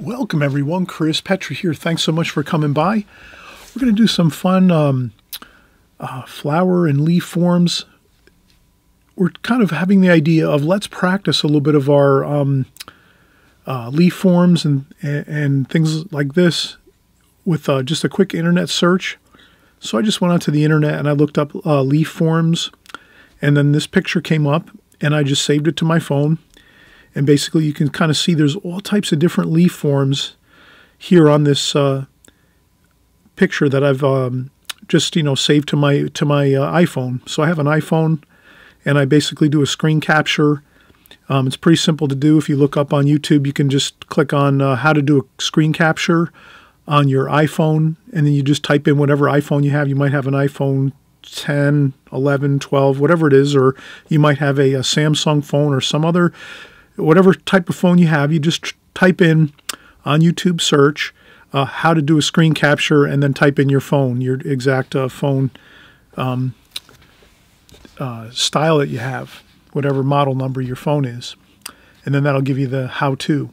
Welcome everyone, Chris Petri here. Thanks so much for coming by. We're going to do some fun flower and leaf forms. We're kind of having the idea of let's practice a little bit of our leaf forms and things like this with just a quick internet search. So I just went onto the internet and I looked up leaf forms, and then this picture came up and I just saved it to my phone. And basically you can kind of see there's all types of different leaf forms here on this picture that I've just saved to my iPhone. So I have an iPhone and I basically do a screen capture. It's pretty simple to do. If you look up on YouTube, you can just click on how to do a screen capture on your iPhone, and then you just type in whatever iPhone you have. You might have an iPhone 10, 11, 12, whatever it is, or you might have a Samsung phone or some other, whatever type of phone you have. You just type in on YouTube search how to do a screen capture, and then type in your phone, your exact phone style that you have, whatever model number your phone is. And then that'll give you the how-to.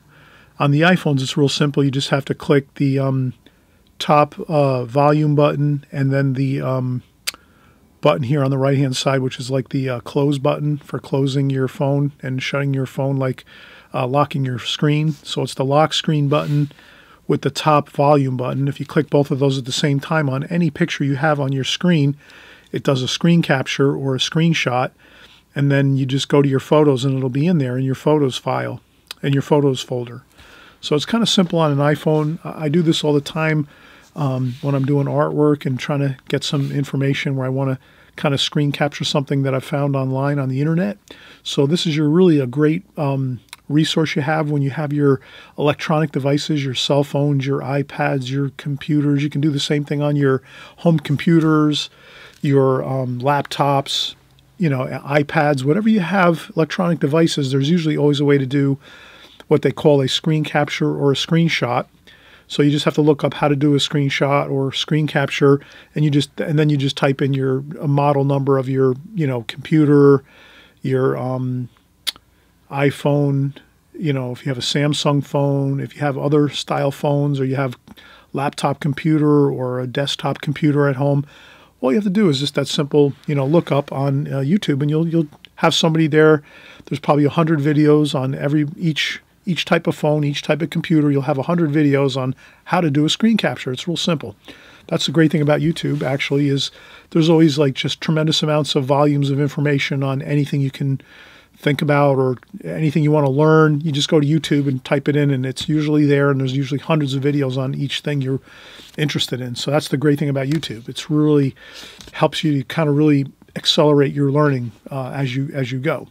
On the iPhones, it's real simple. You just have to click the top volume button, and then the button here on the right-hand side, which is like the close button for closing your phone and shutting your phone, like locking your screen. So it's the lock screen button with the top volume button. If you click both of those at the same time on any picture you have on your screen, it does a screen capture or a screenshot, and then you just go to your photos and it'll be in there in your photos file and your photos folder. So it's kind of simple on an iPhone. I do this all the time when I'm doing artwork and trying to get some information where I want to kind of screen capture something that I found online on the internet. So this is really a great resource you have when you have your electronic devices, your cell phones, your iPads, your computers. You can do the same thing on your home computers, your laptops, iPads, whatever you have, electronic devices. There's usually always a way to do what they call a screen capture or a screenshot. So you just have to look up how to do a screenshot or screen capture, and then you just type in your model number of your computer, your iPhone. If you have a Samsung phone, if you have other style phones, or you have laptop computer or a desktop computer at home, all you have to do is just that simple, look up on YouTube, and you'll have somebody there. There's probably 100 videos on each type of phone, each type of computer. You'll have 100 videos on how to do a screen capture. It's real simple. That's the great thing about YouTube, actually, is there's always just tremendous amounts of volumes of information on anything you can think about or anything you want to learn. You just go to YouTube and type it in, and it's usually there, and there's usually hundreds of videos on each thing you're interested in. So that's the great thing about YouTube. It's really helps you kind of really accelerate your learning as you go.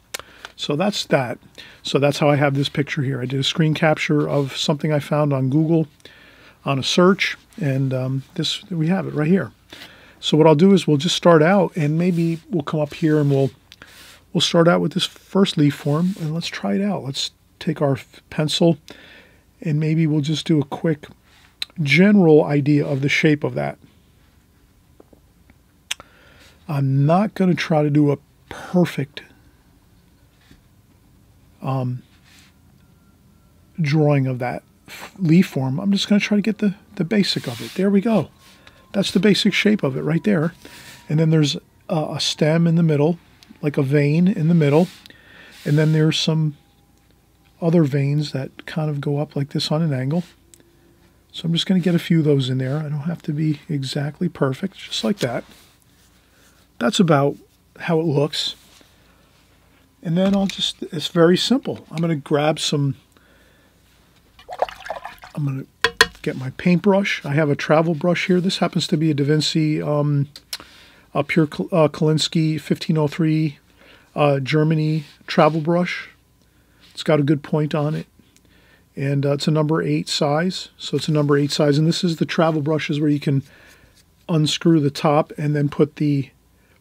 So that's that. So that's how I have this picture here. I did a screen capture of something I found on Google on a search, and we have it right here. So what I'll do is we'll just start out, and maybe we'll come up here and we'll start out with this first leaf form, and let's try it out. Let's take our pencil, and maybe we'll just do a quick general idea of the shape of that. I'm not going to try to do a perfect drawing of that leaf form. I'm just going to try to get the basic of it. There we go. That's the basic shape of it right there. And then there's a stem in the middle, like a vein in the middle. And then there's some other veins that kind of go up like this on an angle. So I'm just going to get a few of those in there. I don't have to be exactly perfect, just like that. That's about how it looks. And then it's very simple. I'm going to grab I'm going to get my paintbrush. I have a travel brush here. This happens to be a Da Vinci Pure Kolinsky 1503 Germany travel brush. It's got a good point on it. And it's a number 8 size. So it's a number 8 size. And this is the travel brushes where you can unscrew the top and then put the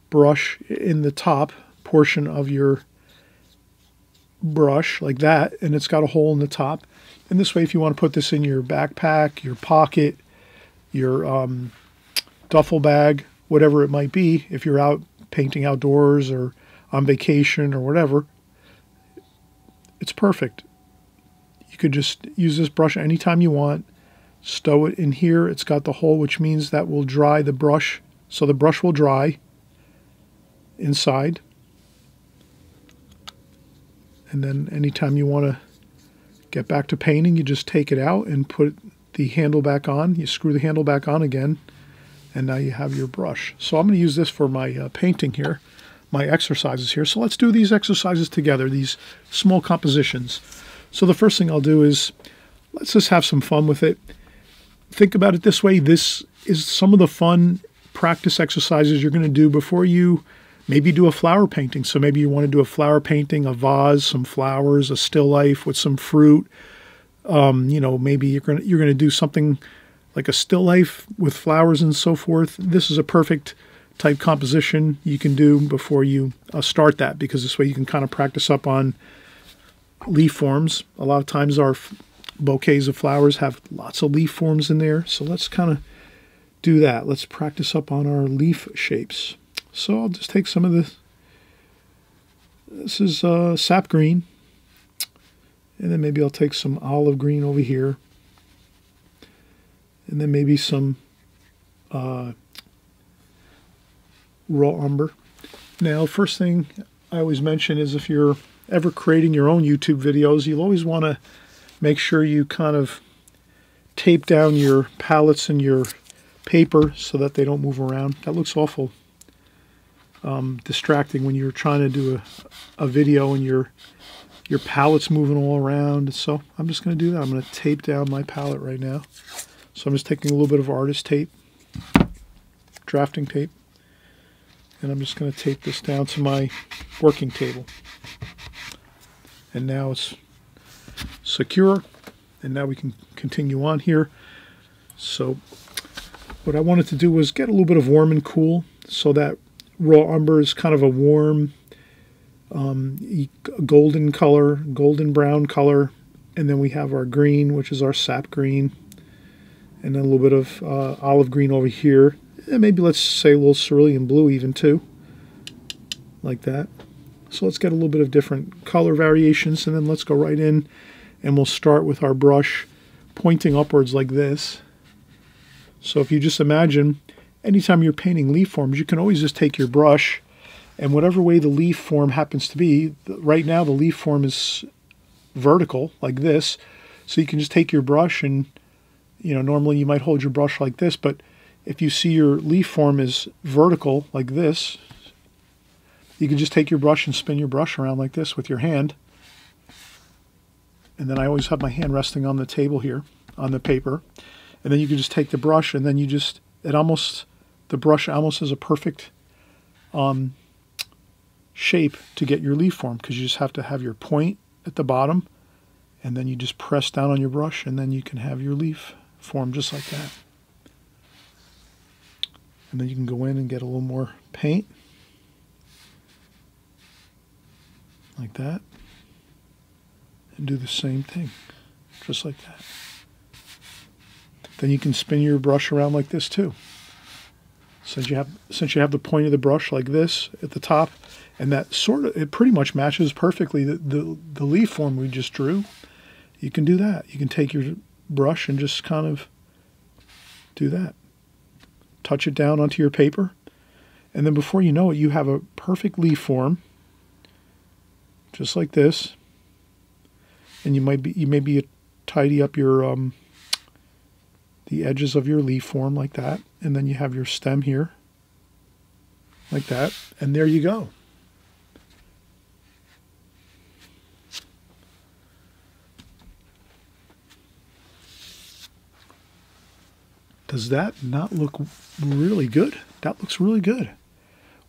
brush in the top portion of your brush like that, and it's got a hole in the top. And this way, if you want to put this in your backpack, your pocket, your duffel bag, whatever it might be, if you're out painting outdoors or on vacation or whatever, it's perfect. you could just use this brush anytime you want. Stow it in here. It's got the hole, which means that will dry the brush. So the brush will dry inside. And then anytime you want to get back to painting, you just take it out and put the handle back on. You screw the handle back on again, and now you have your brush. So I'm going to use this for my painting here, my exercises here. So let's do these exercises together, these small compositions. So the first thing I'll do is, let's just have some fun with it. Think about it this way. This is some of the fun practice exercises you're going to do before you maybe do a flower painting. So maybe you want to do a flower painting, a vase, some flowers, a still life with some fruit. You know, maybe you're going to do something like a still life with flowers and so forth. This is a perfect type composition you can do before you start that, because this way you can kind of practice up on leaf forms. A lot of times our bouquets of flowers have lots of leaf forms in there. So let's kind of do that. Let's practice up on our leaf shapes. So I'll just take some of this. This is sap green. And then maybe I'll take some olive green over here. And then maybe some raw umber. Now, first thing I always mention is if you're ever creating your own YouTube videos, you'll always want to make sure you kind of tape down your palettes and your paper so that they don't move around. That looks awful distracting when you're trying to do a video and your palette's moving all around. So I'm just going to do that. I'm going to tape down my palette right now. So I'm just taking a little bit of artist tape, drafting tape, and I'm just going to tape this down to my working table. And now it's secure, and now we can continue on here. So what I wanted to do was get a little bit of warm and cool, so that raw umber is kind of a warm golden color, golden brown color, and then we have our green, which is our sap green, and then a little bit of olive green over here, and maybe let's say a little cerulean blue even too, like that. So let's get a little bit of different color variations, and then let's go right in, and we'll start with our brush pointing upwards like this. So if you just imagine, anytime you're painting leaf forms, you can always just take your brush, and whatever way the leaf form happens to be, right now the leaf form is vertical like this, so you can just take your brush and, you know, normally you might hold your brush like this, but if you see your leaf form is vertical like this, you can just take your brush and spin your brush around like this with your hand. And then I always have my hand resting on the table here, on the paper. And then you can just take the brush, and then you just, the brush almost has a perfect shape to get your leaf form, because you just have to have your point at the bottom, and then you just press down on your brush, and then you can have your leaf form just like that. And then you can go in and get a little more paint, like that, and do the same thing, just like that. Then you can spin your brush around like this too. Since you have the point of the brush like this at the top, and that it pretty much matches perfectly the leaf form we just drew. You can do that. You can take your brush and just kind of do that. Touch it down onto your paper, and then before you know it, you have a perfect leaf form, just like this. And you maybe tidy up your the edges of your leaf form like that, and then you have your stem here like that, and there you go. Does that not look really good? That looks really good.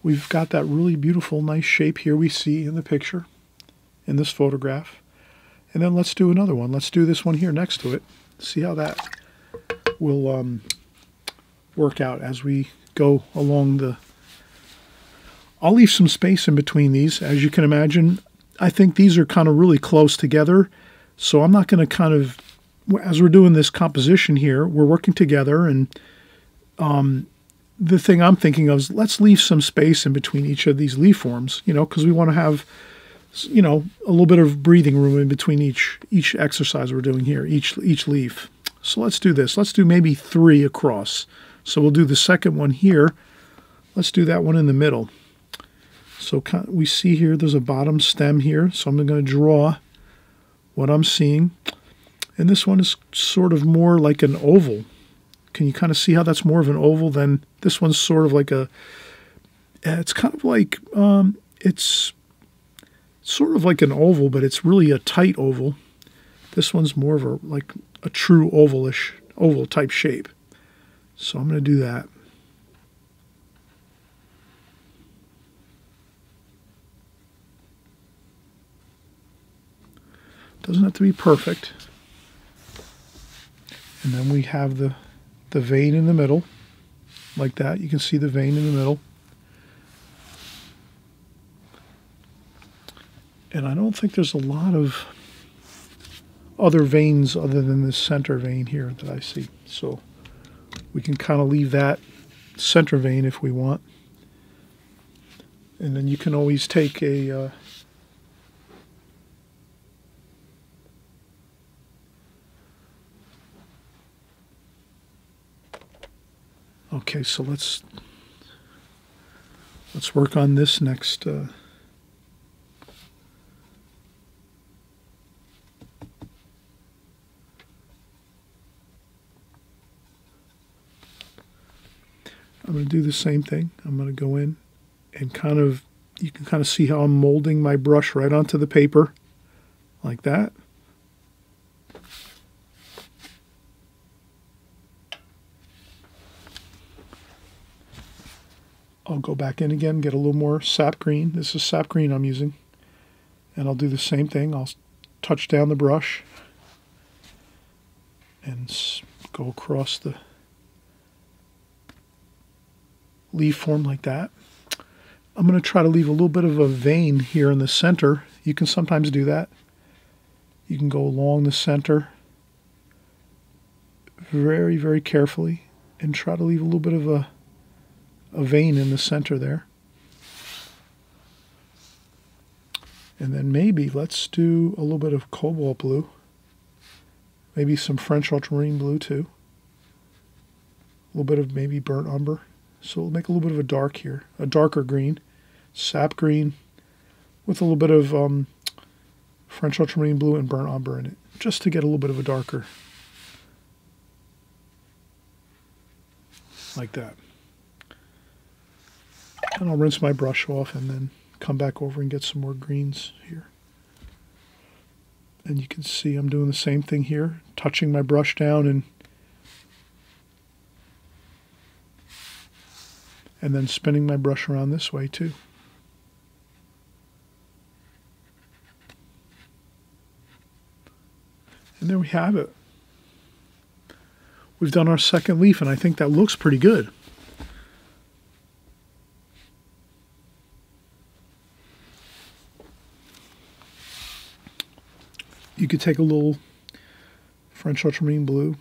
We've got that really beautiful, nice shape here we see in the picture, in this photograph. And then let's do another one. Let's do this one here next to it. See how that will work out as we go along the... I'll leave some space in between these. As you can imagine, I think these are kind of really close together. So I'm not going to kind of... As we're doing this composition here, we're working together, and the thing I'm thinking of is let's leave some space in between each of these leaf forms, you know, because we want to have you know, a little bit of breathing room in between each exercise we're doing here, each leaf. So let's do this. Let's do maybe 3 across. So we'll do the second one here. Let's do that one in the middle. So we see here there's a bottom stem here. So I'm going to draw what I'm seeing. And this one is sort of more like an oval. Can you kind of see how that's more of an oval than this one's sort of like a, it's kind of like, it's sort of like an oval, but it's really a tight oval. This one's more of like a true oval type shape. So I'm going to do that. Doesn't have to be perfect. And then we have the vein in the middle, like that. You can see the vein in the middle. And I don't think there's a lot of other veins other than this center vein here that I see. So we can kind of leave that center vein if we want. And then you can always take a okay, so let's work on this next I'm going to do the same thing. I'm going to go in and kind of, you can kind of see how I'm molding my brush right onto the paper, like that. I'll go back in again, get a little more sap green. This is sap green I'm using. And I'll do the same thing. I'll touch down the brush and go across the leaf form like that. I'm going to try to leave a little bit of a vein here in the center. You can sometimes do that. You can go along the center very, very carefully and try to leave a little bit of a vein in the center there. And then maybe let's do a little bit of cobalt blue. Maybe some French ultramarine blue too. A little bit of maybe burnt umber. So we'll make a little bit of a dark here, a darker green, sap green, with a little bit of French ultramarine blue and burnt umber in it, just to get a little bit of a darker, like that. And I'll rinse my brush off and then come back over and get some more greens here. And you can see I'm doing the same thing here, touching my brush down and then spinning my brush around this way too. And there we have it. We've done our second leaf, and I think that looks pretty good. You could take a little French ultramarine blue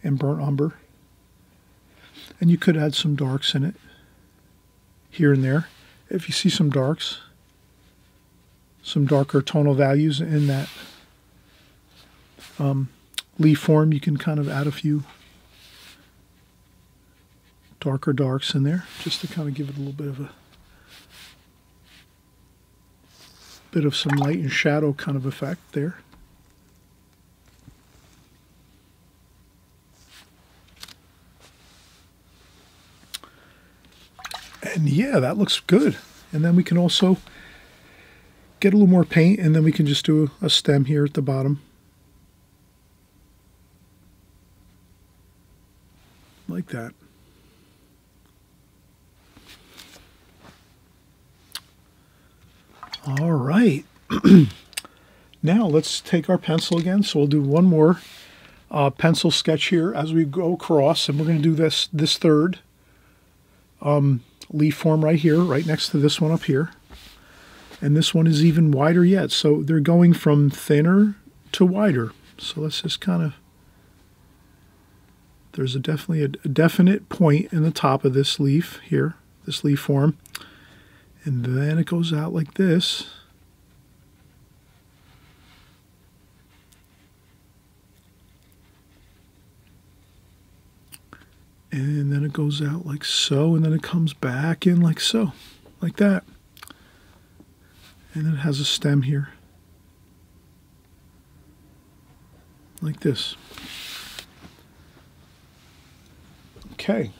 and burnt umber. And you could add some darks in it, here and there. If you see some darks, some darker tonal values in that leaf form, you can kind of add a few darker darks in there, just to kind of give it a little bit of some light and shadow kind of effect there. And yeah, that looks good. And then we can also get a little more paint, and then we can just do a stem here at the bottom. Like that. All right. Now let's take our pencil again. So we'll do one more pencil sketch here as we go across, and we're going to do this third leaf form right here, right next to this one up here. And this one is even wider yet. So they're going from thinner to wider. So let's just kind of, there's definitely a definite point in the top of this leaf here, this leaf form. And then it goes out like this. And then it goes out like so, and then it comes back in like so, like that. And then it has a stem here, like this. Okay,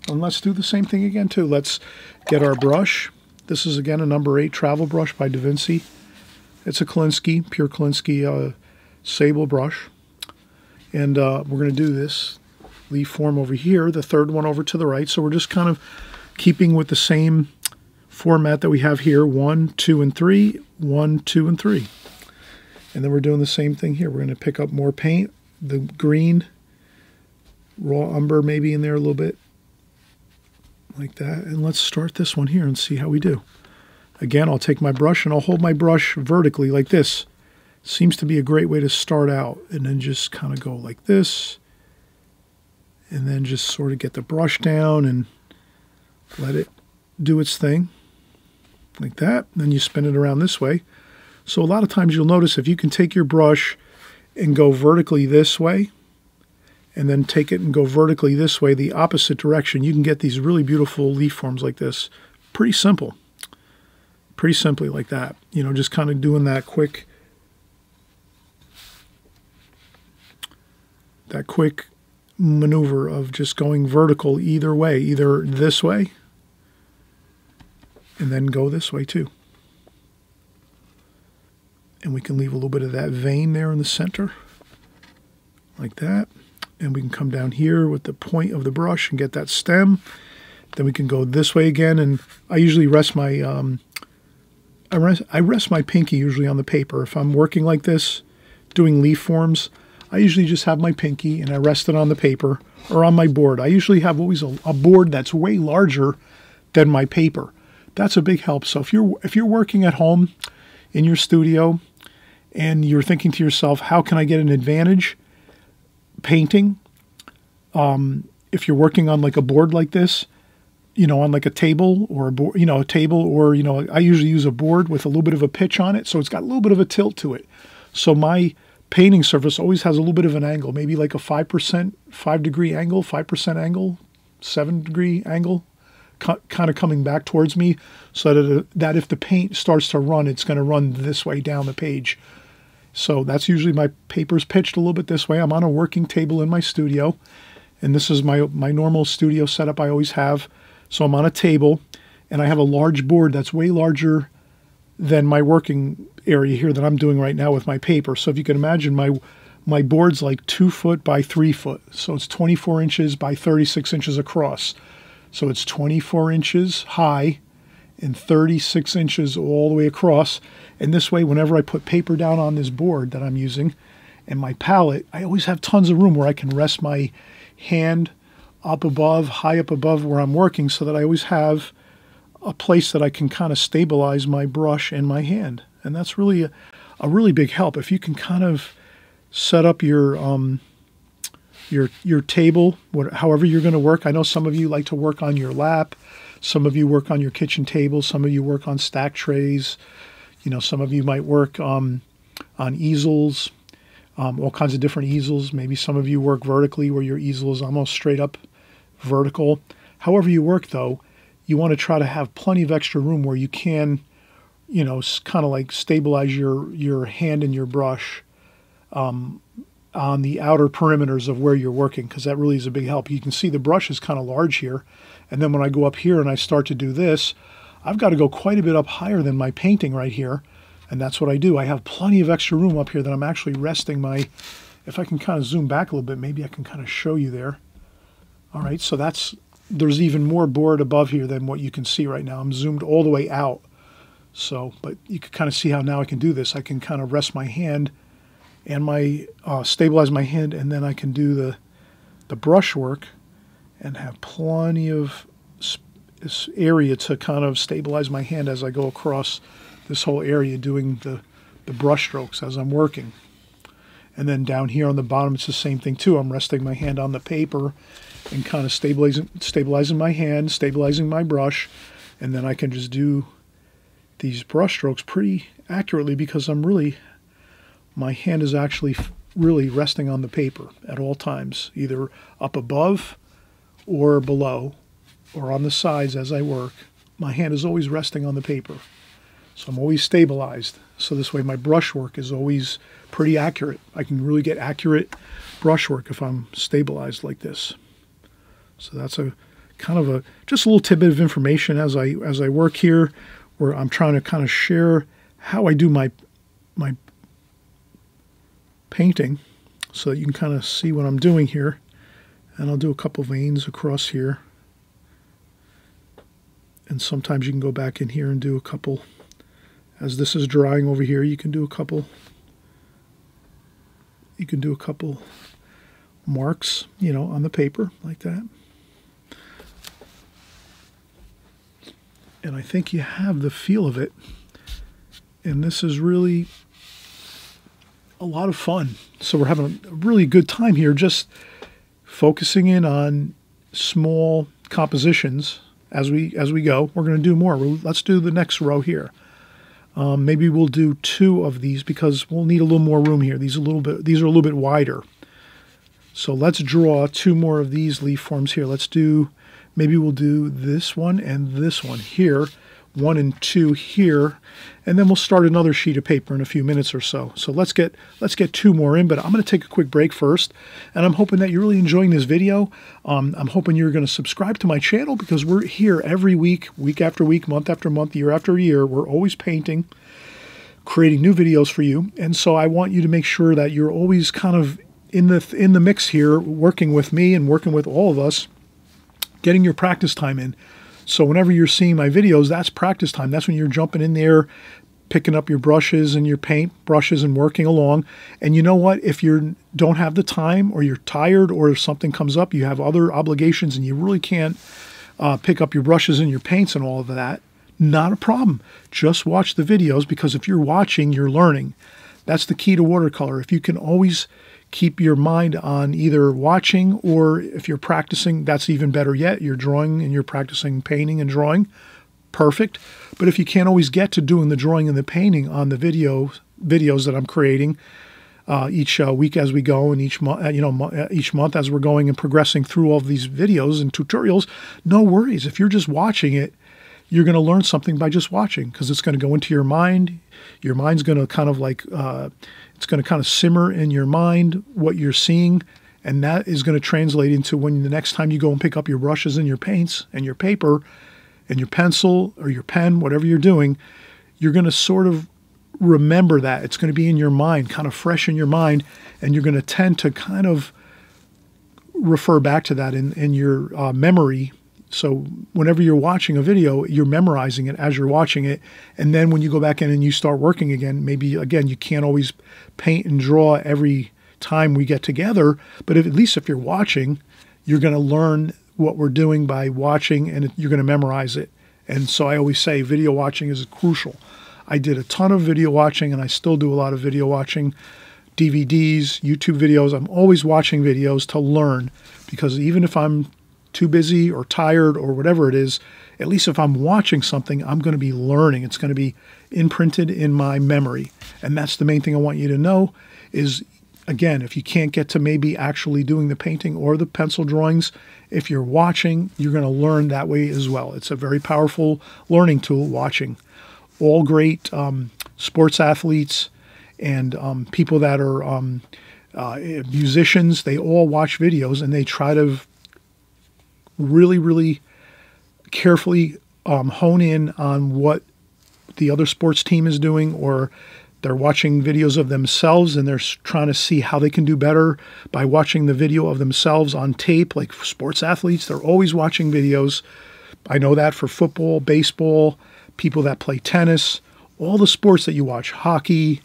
and let's do the same thing again too. Let's get our brush. This is again a number 8 travel brush by Da Vinci. It's a Kolinsky, pure Kolinsky sable brush. And we're going to do this leaf form over here, the third one over to the right. So we're just kind of keeping with the same format that we have here, 1, 2, and 3, 1, 2, and 3. And then we're doing the same thing here. We're going to pick up more paint, the green, raw umber maybe in there a little bit, like that. And let's start this one here and see how we do. Again, I'll take my brush and I'll hold my brush vertically like this. Seems to be a great way to start out. And then just kind of go like this. And then just sort of get the brush down and let it do its thing, like that. Then you spin it around this way. So a lot of times you'll notice if you can take your brush and go vertically this way, and then take it and go vertically this way, the opposite direction, you can get these really beautiful leaf forms like this. Pretty simple. Pretty simply like that. You know, just kind of doing that quick maneuver of just going vertical either way, either this way, and then go this way too. And we can leave a little bit of that vein there in the center, like that. And we can come down here with the point of the brush and get that stem. Then we can go this way again, and I usually rest my I rest my pinky usually on the paper. If I'm working like this, doing leaf forms, I usually just have my pinky and I rest it on the paper or on my board. I usually have always a board that's way larger than my paper. That's a big help. So if you're working at home in your studio and you're thinking to yourself, how can I get an advantage painting? If you're working on like a board like this, you know, on like a table or a board, you know, a table, or, you know, I usually use a board with a little bit of a pitch on it. So it's got a little bit of a tilt to it. So my painting surface always has a little bit of an angle, maybe like a 5-degree angle, 5% angle, 7-degree angle, kind of coming back towards me, so that if the paint starts to run, it's going to run this way down the page. So that's usually my paper's pitched a little bit this way. I'm on a working table in my studio, and this is my normal studio setup I always have. So I'm on a table, and I have a large board that's way larger than my working area here that I'm doing right now with my paper. So if you can imagine, my board's like 2 foot by 3 foot. So it's 24 inches by 36 inches across. So it's 24 inches high and 36 inches all the way across. And this way, whenever I put paper down on this board that I'm using and my palette, I always have tons of room where I can rest my hand up above, high up above where I'm working, so that I always have a place that I can kind of stabilize my brush and my hand. And that's really a really big help. If you can kind of set up your table, however you're going to work. I know some of you like to work on your lap. Some of you work on your kitchen table. Some of you work on stack trays. You know, some of you might work on easels, all kinds of different easels. Maybe some of you work vertically where your easel is almost straight up vertical. However you work, though, you want to try to have plenty of extra room where you can, you know, kind of like stabilize your hand and your brush on the outer perimeters of where you're working, because that really is a big help. You can see the brush is kind of large here, and then when I go up here and I start to do this, I've got to go quite a bit up higher than my painting right here, and that's what I do. I have plenty of extra room up here that I'm actually resting my, if I can kind of zoom back a little bit, maybe I can kind of show you there. All right, so there's even more board above here than what you can see right now. I'm zoomed all the way out. So, but you can kind of see how now I can do this. I can kind of rest my hand and stabilize my hand, and then I can do the brush work and have plenty of area to kind of stabilize my hand as I go across this whole area doing the brush strokes as I'm working. And then down here on the bottom, it's the same thing too. I'm resting my hand on the paper and kind of stabilizing my hand, stabilizing my brush, And then I can just do these brush strokes pretty accurately because my hand is actually really resting on the paper at all times, either up above or below or on the sides as I work. My hand is always resting on the paper. So I'm always stabilized. So this way my brush work is always pretty accurate. I can really get accurate brush work if I'm stabilized like this. So that's a kind of just a little tidbit of information as I work here, where I'm trying to kind of share how I do my painting so that you can kind of see what I'm doing here. And I'll do a couple veins across here. And sometimes you can go back in here and do a couple. As this is drying over here, you can do a couple marks, you know, on the paper like that. And I think you have the feel of it. And this is really a lot of fun. So we're having a really good time here, just focusing in on small compositions as we go. We're going to do more. Let's do the next row here. Maybe we'll do 2 of these because we'll need a little more room here. These are a little bit wider. So let's draw 2 more of these leaf forms here. Maybe we'll do this one and this one here, 1 and 2 here, and then we'll start another sheet of paper in a few minutes or so. So let's get 2 more in, but I'm going to take a quick break first, and I'm hoping that you're really enjoying this video. I'm hoping you're going to subscribe to my channel because we're here every week, week after week, month after month, year after year. We're always painting, creating new videos for you, and so I want you to make sure that you're always kind of in the mix here, working with me and working with all of us, getting your practice time in. So whenever you're seeing my videos, that's practice time. That's when you're jumping in there, picking up your brushes and your paint brushes and working along. And you know what? If you don't have the time, or you're tired, or if something comes up, you have other obligations and you really can't pick up your brushes and your paints and all of that, not a problem. Just watch the videos, because if you're watching, you're learning. That's the key to watercolor. If you can always keep your mind on either watching, or if you're practicing, that's even better yet. You're drawing and you're practicing painting and drawing. Perfect. But if you can't always get to doing the drawing and the painting on the videos that I'm creating each week as we go, and each month as we're going and progressing through all of these videos and tutorials, no worries. If you're just watching it, you're going to learn something by just watching, because it's going to go into your mind. Your mind's going to kind of like, it's going to kind of simmer in your mind what you're seeing, and that is going to translate into when the next time you go and pick up your brushes and your paints and your paper and your pencil or your pen, whatever you're doing, you're going to sort of remember that. It's going to be in your mind, kind of fresh in your mind, and you're going to tend to kind of refer back to that in your memory. So whenever you're watching a video, you're memorizing it as you're watching it. And then when you go back in and you start working again, maybe, again, you can't always paint and draw every time we get together. But at least if you're watching, you're going to learn what we're doing by watching, and you're going to memorize it. And so I always say video watching is crucial. I did a ton of video watching, and I still do a lot of video watching, DVDs, YouTube videos. I'm always watching videos to learn, because even if I'm too busy or tired or whatever it is, at least if I'm watching something, I'm going to be learning. It's going to be imprinted in my memory. And that's the main thing I want you to know is, again, if you can't get to maybe actually doing the painting or the pencil drawings, if you're watching, you're going to learn that way as well. It's a very powerful learning tool, watching. All great sports athletes and people that are musicians, they all watch videos, and they try to really, really carefully hone in on what the other sports team is doing, or they're watching videos of themselves and they're trying to see how they can do better by watching the video of themselves on tape. Like sports athletes, they're always watching videos. I know that for football, baseball, people that play tennis, all the sports that you watch, hockey,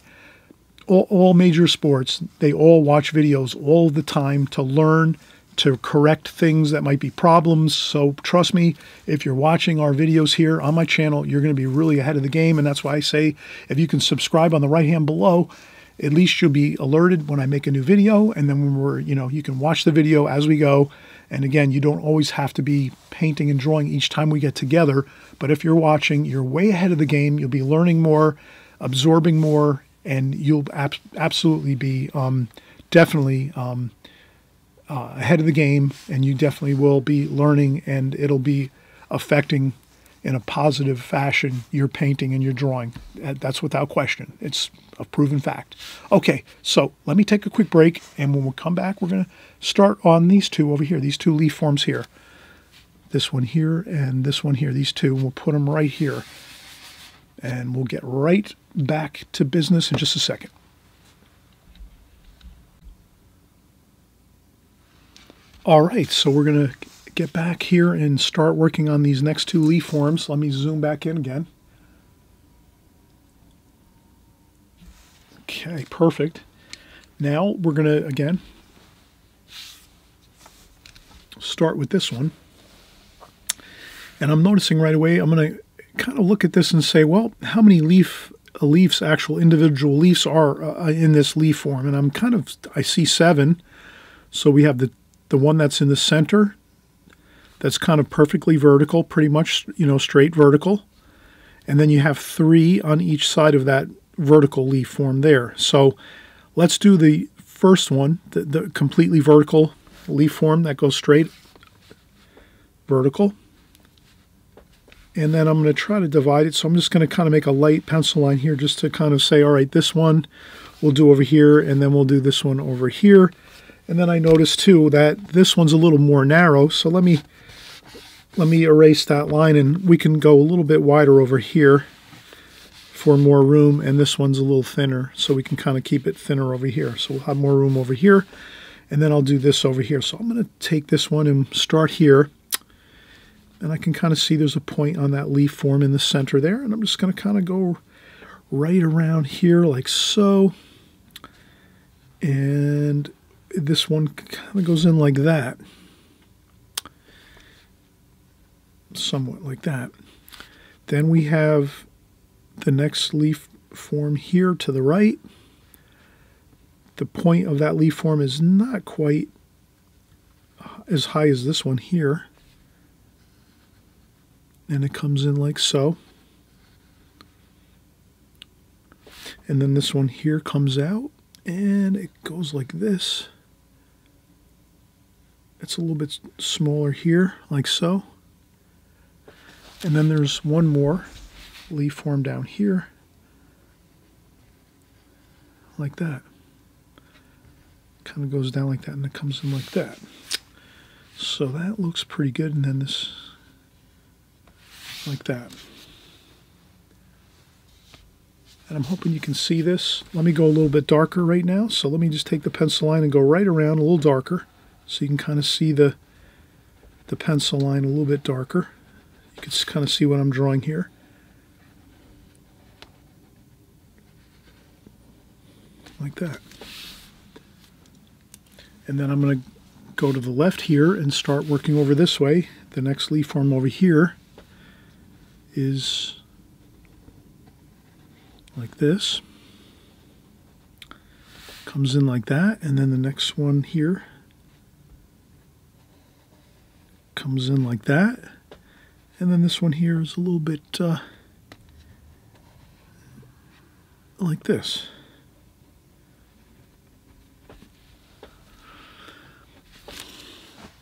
all major sports, they all watch videos all the time to learn, to correct things that might be problems. So trust me, if you're watching our videos here on my channel, you're going to be really ahead of the game. And that's why I say, if you can subscribe on the right hand below, at least you'll be alerted when I make a new video. And then when you can watch the video as we go And again, you don't always have to be painting and drawing each time we get together, but if you're watching, you're way ahead of the game. You'll be learning more, absorbing more, and you'll absolutely be definitely ahead of the game, and you definitely will be learning, and it'll be affecting in a positive fashion your painting and your drawing. That's without question. It's a proven fact. Okay, so let me take a quick break, and when we come back, we're going to start on these two over here, these two leaf forms here. This one here and this one here, these two. We'll put them right here, and we'll get right back to business in just a second. All right, so we're going to get back here and start working on these next two leaf forms. Let me zoom back in again. Okay, perfect. Now we're going to, again, start with this one. And I'm noticing right away, I'm going to kind of look at this and say, well, how many leaves, actual individual leaves are in this leaf form? And I see 7. So we have the one that's in the center, that's kind of perfectly vertical, pretty much, straight vertical. And then you have 3 on each side of that vertical leaf form there. So let's do the first one, the completely vertical leaf form that goes straight vertical. And then I'm going to try to divide it. So I'm just going to kind of make a light pencil line here just to kind of say, all right, this one we'll do over here, and then we'll do this one over here. And then I noticed too that this one's a little more narrow. So let me erase that line, and we can go a little bit wider over here for more room. And this one's a little thinner, so we can kind of keep it thinner over here. So we'll have more room over here. And then I'll do this over here. So I'm going to take this one and start here. And I can kind of see there's a point on that leaf form in the center there. And I'm just going to kind of go right around here like so. And this one kind of goes in like that. Somewhat like that. Then we have the next leaf form here to the right. The point of that leaf form is not quite as high as this one here. And it comes in like so. And then this one here comes out, and it goes like this. It's a little bit smaller here, like so. And then there's one more leaf form down here, like that. Kind of goes down like that, and it comes in like that. So that looks pretty good. And then this, like that. And I'm hoping you can see this. Let me go a little bit darker right now. So let me just take the pencil line and go right around a little darker, so you can kind of see the pencil line a little bit darker. You can kind of see what I'm drawing here. Like that. And then I'm going to go to the left here and start working over this way. The next leaf form over here is like this. Comes in like that. And then the next one here comes in like that. And then this one here is a little bit like this.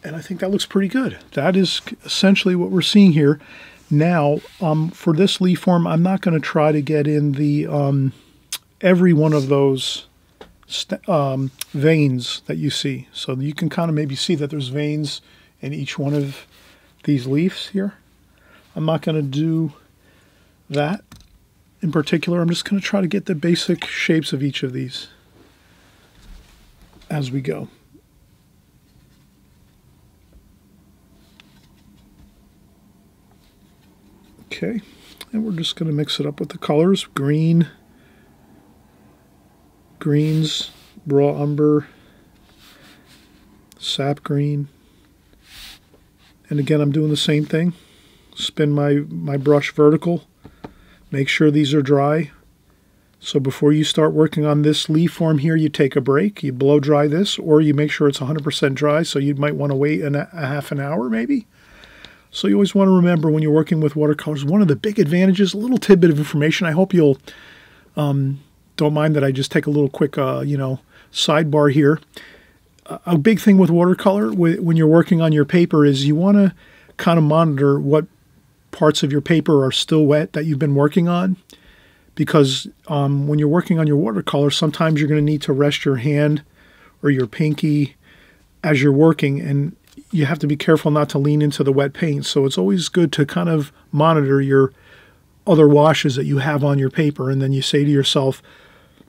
And I think that looks pretty good. That is essentially what we're seeing here. Now, for this leaf form, I'm not going to try to get in the every one of those veins that you see. So you can kind of maybe see that there's veins in each one of these leaves here. I'm not going to do that in particular. I'm just going to try to get the basic shapes of each of these as we go. Okay, and we're just going to mix it up with the colors. Green, greens, raw umber, sap green. And again, I'm doing the same thing. Spin my brush vertical. Make sure these are dry. So before you start working on this leaf form here, you take a break, you blow dry this, or you make sure it's 100% dry, so you might want to wait a half an hour maybe. So you always want to remember when you're working with watercolors, one of the big advantages, a little tidbit of information. I hope you'll don't mind that I just take a little quick, sidebar here. A big thing with watercolor when you're working on your paper is you want to kind of monitor what parts of your paper are still wet that you've been working on. Because when you're working on your watercolor, sometimes you're going to need to rest your hand or your pinky as you're working, and you have to be careful not to lean into the wet paint. So it's always good to kind of monitor your other washes that you have on your paper, and then you say to yourself,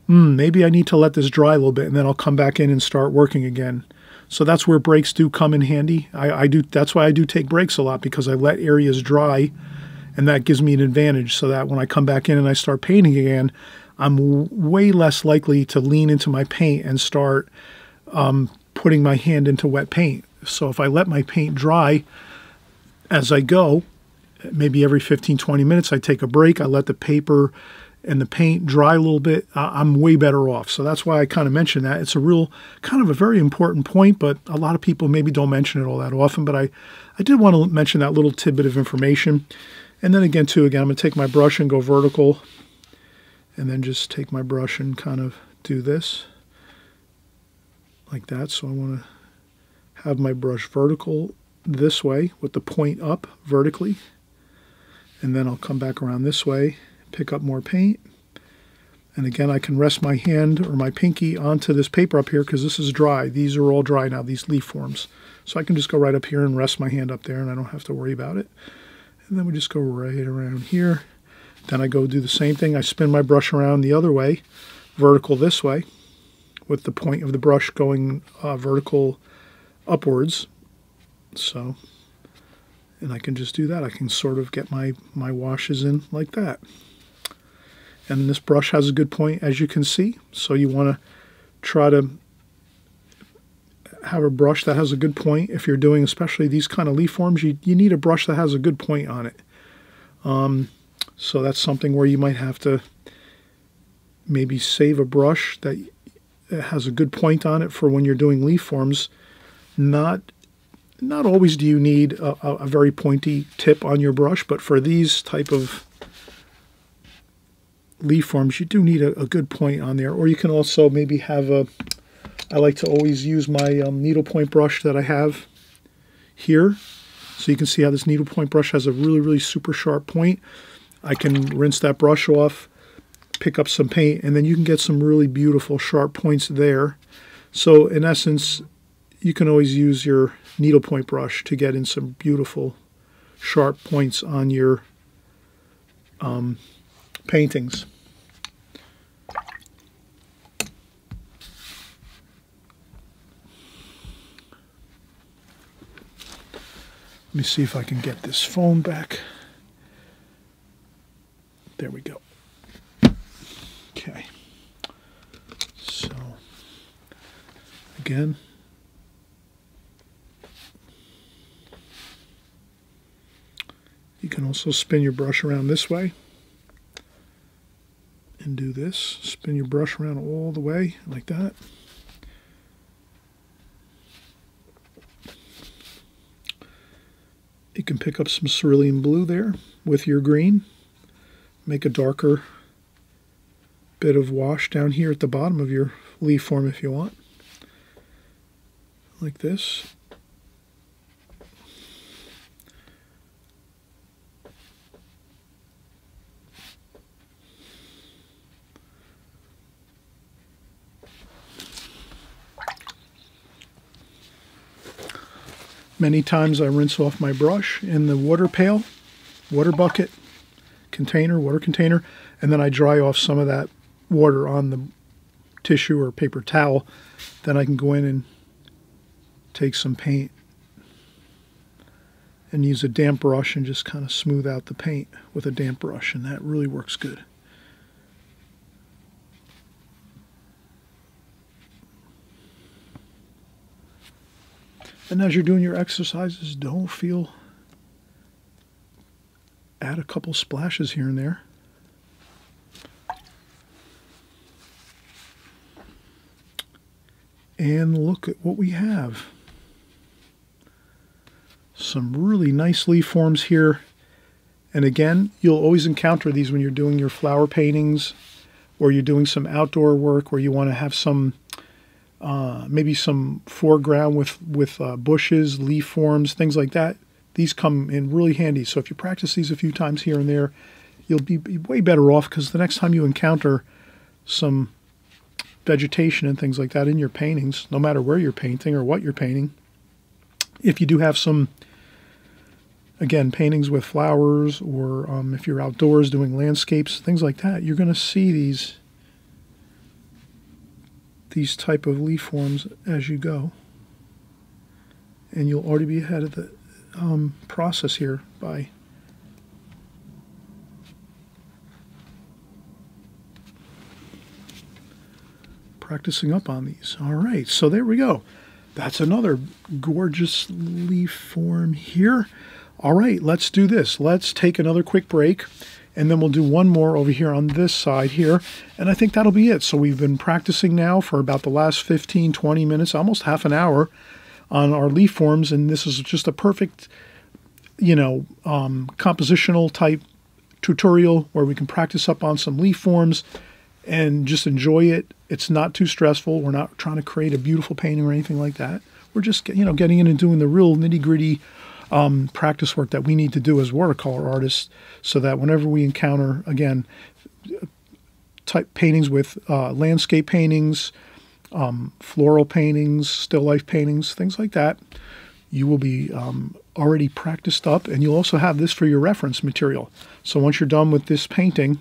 maybe I need to let this dry a little bit, and then I'll come back in and start working again. So that's where breaks do come in handy. I do. That's why I do take breaks a lot, because I let areas dry. And that gives me an advantage, so that when I come back in and I start painting again, I'm way less likely to lean into my paint and start putting my hand into wet paint. So if I let my paint dry as I go, maybe every 15, 20 minutes I take a break, I let the paper and the paint dry a little bit, I'm way better off. So that's why I kind of mentioned that. It's a real, kind of a very important point, but a lot of people maybe don't mention it all that often. But I did want to mention that little tidbit of information. And then again, I'm going to take my brush and go vertical, and then just take my brush and kind of do this like that. So I want to have my brush vertical this way with the point up vertically, and then I'll come back around this way, pick up more paint, and again I can rest my hand or my pinky onto this paper up here because this is dry. These are all dry now, these leaf forms. So I can just go right up here and rest my hand up there, and I don't have to worry about it. And then we just go right around here. Then I go do the same thing. I spin my brush around the other way, vertical this way, with the point of the brush going vertical upwards. So, and I can just do that. I can sort of get my washes in like that. And this brush has a good point, as you can see. So you want to try to have a brush that has a good point. If you're doing especially these kind of leaf forms, you need a brush that has a good point on it. So that's something where you might have to maybe save a brush that has a good point on it for when you're doing leaf forms. Not always do you need a very pointy tip on your brush, but for these type of leaf forms, you do need a good point on there. Or you can also maybe have I like to always use my needlepoint brush that I have here. So you can see how this needlepoint brush has a really, really super sharp point. I can rinse that brush off, pick up some paint, and then you can get some really beautiful sharp points there. So in essence, you can always use your needlepoint brush to get in some beautiful sharp points on your paintings. Let me see if I can get this phone back. There we go. Okay. So, again, you can also spin your brush around this way and do this. Spin your brush around all the way like that. You can pick up some cerulean blue there with your green. Make a darker bit of wash down here at the bottom of your leaf form if you want. Like this. Many times I rinse off my brush in the water pail, water bucket, container, water container, and then I dry off some of that water on the tissue or paper towel. Then I can go in and take some paint and use a damp brush and just kind of smooth out the paint with a damp brush, and that really works good. And as you're doing your exercises, add a couple splashes here and there. And look at what we have. Some really nice leaf forms here. And again, you'll always encounter these when you're doing your flower paintings or you're doing some outdoor work where you want to have some, maybe some foreground with bushes, leaf forms, things like that. These come in really handy. So if you practice these a few times here and there, you'll be way better off, because the next time you encounter some vegetation and things like that in your paintings, no matter where you're painting or what you're painting, if you do have some, again, paintings with flowers, or if you're outdoors doing landscapes, things like that, you're going to see these type of leaf forms as you go. And you'll already be ahead of the process here by practicing up on these. All right, so there we go. That's another gorgeous leaf form here. All right, let's do this. Let's take another quick break, and then we'll do one more over here on this side here, and I think that'll be it. So we've been practicing now for about the last 15, 20 minutes, almost half an hour on our leaf forms, and this is just a perfect, compositional type tutorial where we can practice up on some leaf forms and just enjoy it. It's not too stressful. We're not trying to create a beautiful painting or anything like that. We're just, getting in and doing the real nitty-gritty practice work that we need to do as watercolor artists, so that whenever we encounter, again, type paintings with landscape paintings, floral paintings, still life paintings, things like that, you will be already practiced up, and you'll also have this for your reference material. So once you're done with this painting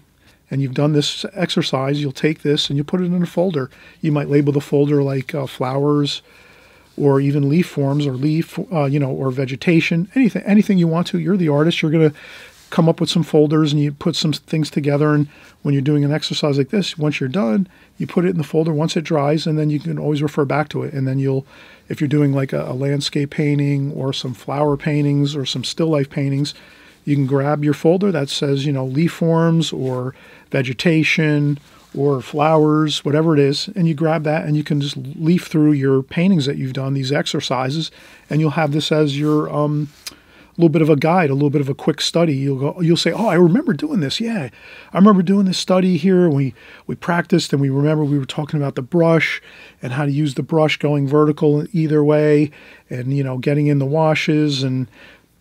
and you've done this exercise, you'll take this and you put it in a folder. You might label the folder like flowers, or even leaf forms, or leaf, or vegetation, anything you want to. You're the artist. You're going to come up with some folders and you put some things together. And when you're doing an exercise like this, once you're done, you put it in the folder once it dries, and then you can always refer back to it. And then if you're doing like a landscape painting or some flower paintings or some still life paintings, you can grab your folder that says, leaf forms or vegetation or flowers, whatever it is, and you grab that and you can just leaf through your paintings that you've done, these exercises, and you'll have this as your little bit of a guide, a little bit of a quick study. You'll say, oh, I remember doing this. Yeah, I remember doing this study here. We practiced, and we remember we were talking about the brush and how to use the brush going vertical either way, and getting in the washes, and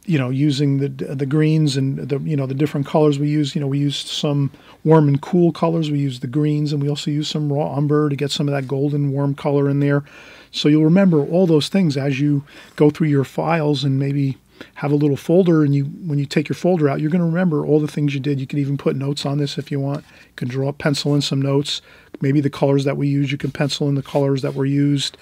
using the greens and the different colors we use. We used some warm and cool colors. We used the greens, and we also used some raw umber to get some of that golden warm color in there. So you'll remember all those things as you go through your files, and maybe have a little folder, and when you take your folder out, you're going to remember all the things you did. You can even put notes on this if you want. You can pencil in some notes. Maybe the colors that we use, you can pencil in the colors that were used,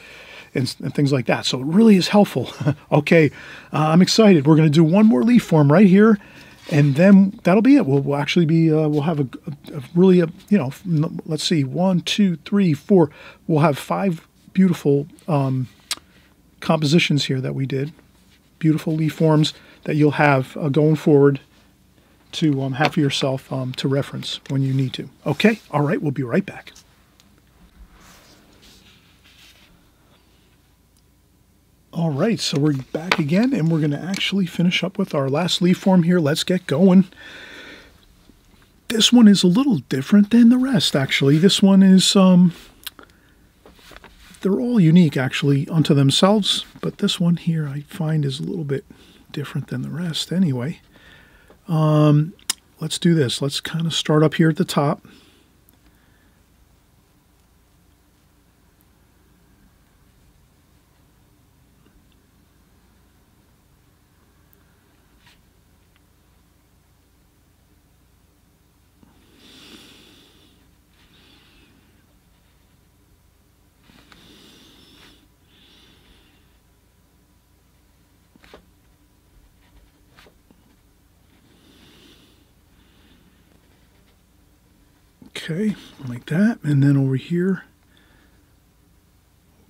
and things like that. So it really is helpful. Okay, I'm excited. We're going to do one more leaf form right here, and then that'll be it. We'll actually be, we'll have a really, let's see, 1, 2, 3, 4. We'll have 5 beautiful compositions here that we did. Beautiful leaf forms that you'll have going forward to have for yourself to reference when you need to. Okay, all right, we'll be right back. All right, so we're back again, and we're going to actually finish up with our last leaf form here. Let's get going. This one is a little different than the rest, actually. This one is, they're all unique, actually, unto themselves, but this one here I find is a little bit different than the rest anyway. Let's do this. Let's kind of start up here at the top. Okay, like that, and then over here,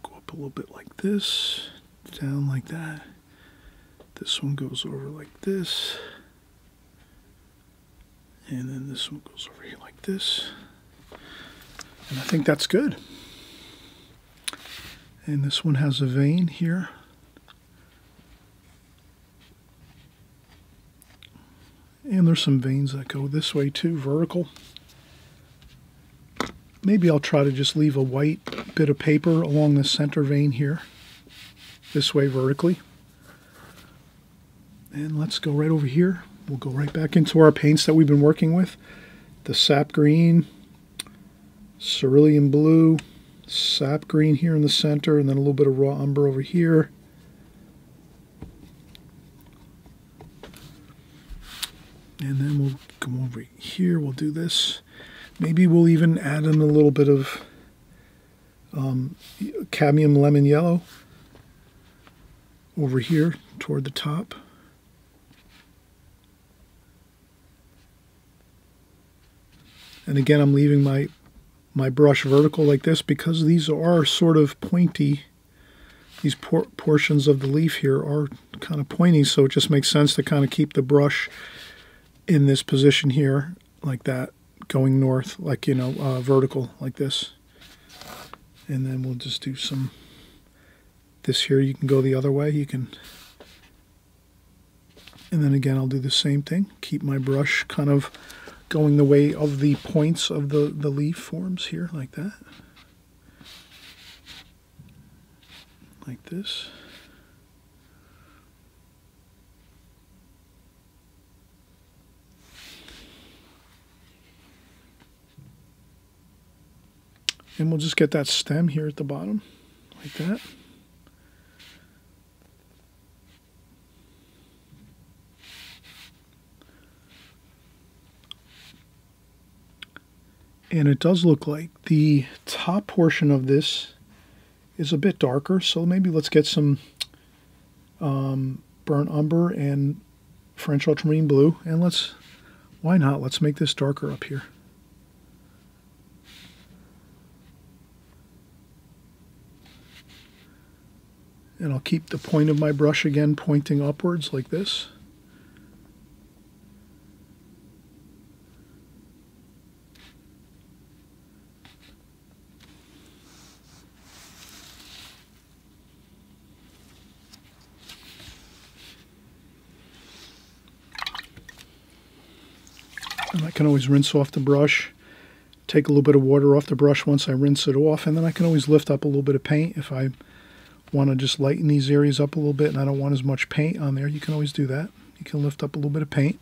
go up a little bit like this, down like that. This one goes over like this, and then this one goes over here like this, and I think that's good. And this one has a vein here. And there's some veins that go this way too, vertical. Maybe I'll try to just leave a white bit of paper along the center vein here, this way vertically. And let's go right over here. We'll go right back into our paints that we've been working with. The sap green, cerulean blue, sap green here in the center, and then a little bit of raw umber over here. And then we'll come over here, we'll do this. Maybe we'll even add in a little bit of cadmium lemon yellow over here toward the top. And again, I'm leaving my brush vertical like this because these are sort of pointy. These portions of the leaf here are kind of pointy, so it just makes sense to kind of keep the brush in this position here, like that, going north, like, you know, vertical, like this. And then we'll just do some, this here, you can go the other way, you can, and then again, I'll do the same thing, keep my brush kind of going the way of the points of the leaf forms here, like that. Like this. And we'll just get that stem here at the bottom, like that. And it does look like the top portion of this is a bit darker, so maybe let's get some burnt umber and French ultramarine blue, and why not, let's make this darker up here. And I'll keep the point of my brush again pointing upwards like this. And I can always rinse off the brush, take a little bit of water off the brush once I rinse it off, and then I can always lift up a little bit of paint if I want to just lighten these areas up a little bit and I don't want as much paint on there. You can always do that. You can lift up a little bit of paint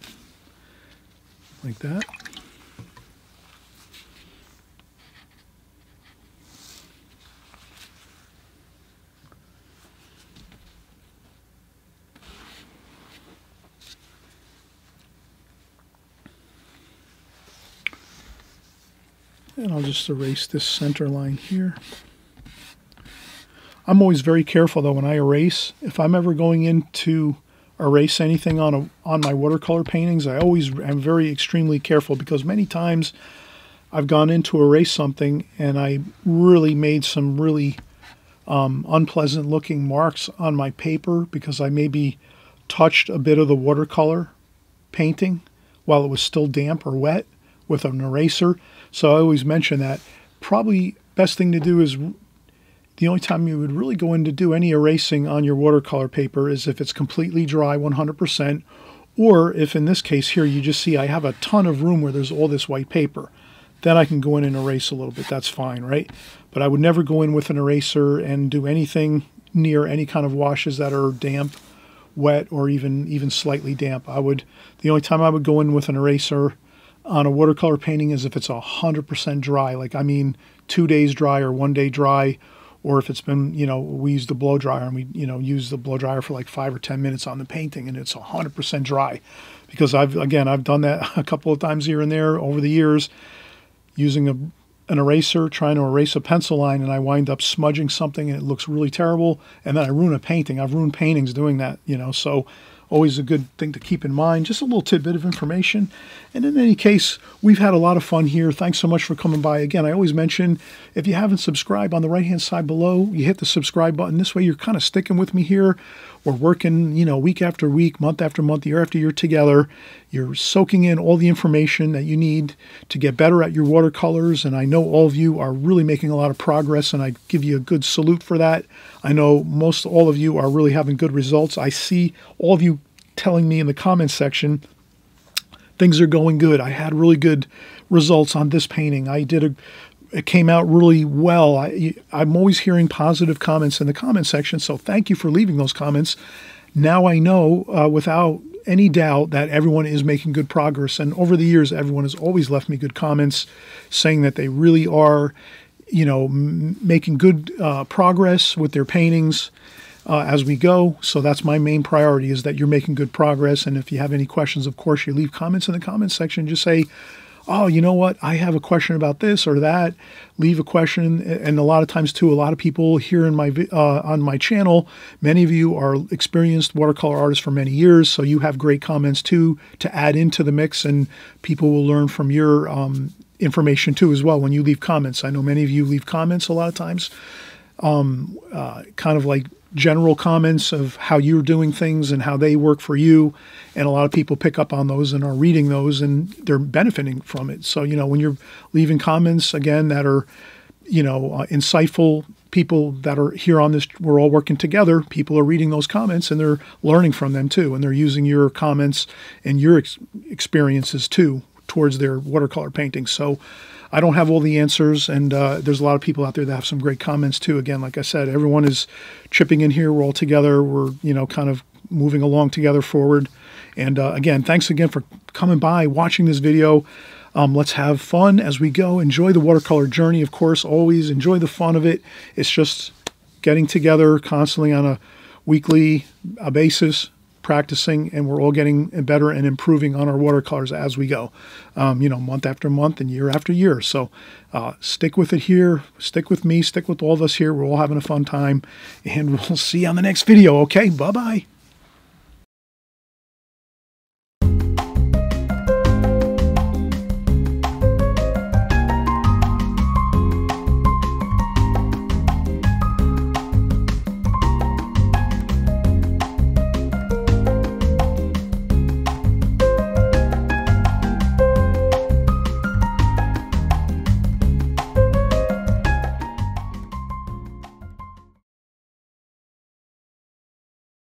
like that. And I'll just erase this center line here. I'm always very careful though when I erase. If I'm ever going in to erase anything on my watercolor paintings, I always am very extremely careful because many times I've gone in to erase something and I really made some really unpleasant looking marks on my paper because I maybe touched a bit of the watercolor painting while it was still damp or wet with an eraser. So I always mention that probably best thing to do is the only time you would really go in to do any erasing on your watercolor paper is if it's completely dry 100%, or if in this case here you just see I have a ton of room where there's all this white paper. Then I can go in and erase a little bit. That's fine, right? But I would never go in with an eraser and do anything near any kind of washes that are damp, wet, or even slightly damp. The only time I would go in with an eraser on a watercolor painting is if it's 100% dry. Like, I mean, 2 days dry or 1 day dry, or if it's been, you know, we use the blow dryer and we, you know, use the blow dryer for like 5 or 10 minutes on the painting and it's 100% dry. Because I've done that a couple of times here and there over the years using an eraser, trying to erase a pencil line, and I wind up smudging something and it looks really terrible, and then I ruin a painting. I've ruined paintings doing that, you know, so always a good thing to keep in mind. Just a little tidbit of information. And in any case, we've had a lot of fun here. Thanks so much for coming by. Again, I always mention, if you haven't subscribed, on the right-hand side below, you hit the subscribe button. This way you're kind of sticking with me here. We're working, you know, week after week, month after month, year after year together. You're soaking in all the information that you need to get better at your watercolors, and I know all of you are really making a lot of progress, and I give you a good salute for that. I know most all of you are really having good results. I see all of you telling me in the comments section, things are going good. I had really good results on this painting. It came out really well. I'm always hearing positive comments in the comment section, so thank you for leaving those comments. Now I know without any doubt that everyone is making good progress. And over the years, everyone has always left me good comments saying that they really are, making good progress with their paintings as we go. So that's my main priority, is that you're making good progress. And if you have any questions, of course, you leave comments in the comments section. Just say, oh, you know what? I have a question about this or that. Leave a question. And a lot of times too, a lot of people here in my on my channel, many of you are experienced watercolor artists for many years. So you have great comments too to add into the mix, and people will learn from your information too as well when you leave comments. I know many of you leave comments a lot of times, kind of like general comments of how you're doing things and how they work for you. And a lot of people pick up on those and are reading those, and they're benefiting from it. So, when you're leaving comments, again, that are, insightful, people that are here on this, we're all working together. People are reading those comments and they're learning from them too. And they're using your comments and your experiences too towards their watercolor paintings. So I don't have all the answers, and there's a lot of people out there that have some great comments too. Again, like I said, everyone is chipping in here. We're all together. We're, kind of moving along together forward. And again, thanks again for coming by, watching this video. Let's have fun as we go. Enjoy the watercolor journey, of course. Always enjoy the fun of it. It's just getting together constantly on a weekly basis, practicing, and we're all getting better and improving on our watercolors as we go, month after month and year after year. So stick with it here, stick with me, stick with all of us here. We're all having a fun time, and we'll see you on the next video. Okay, bye-bye.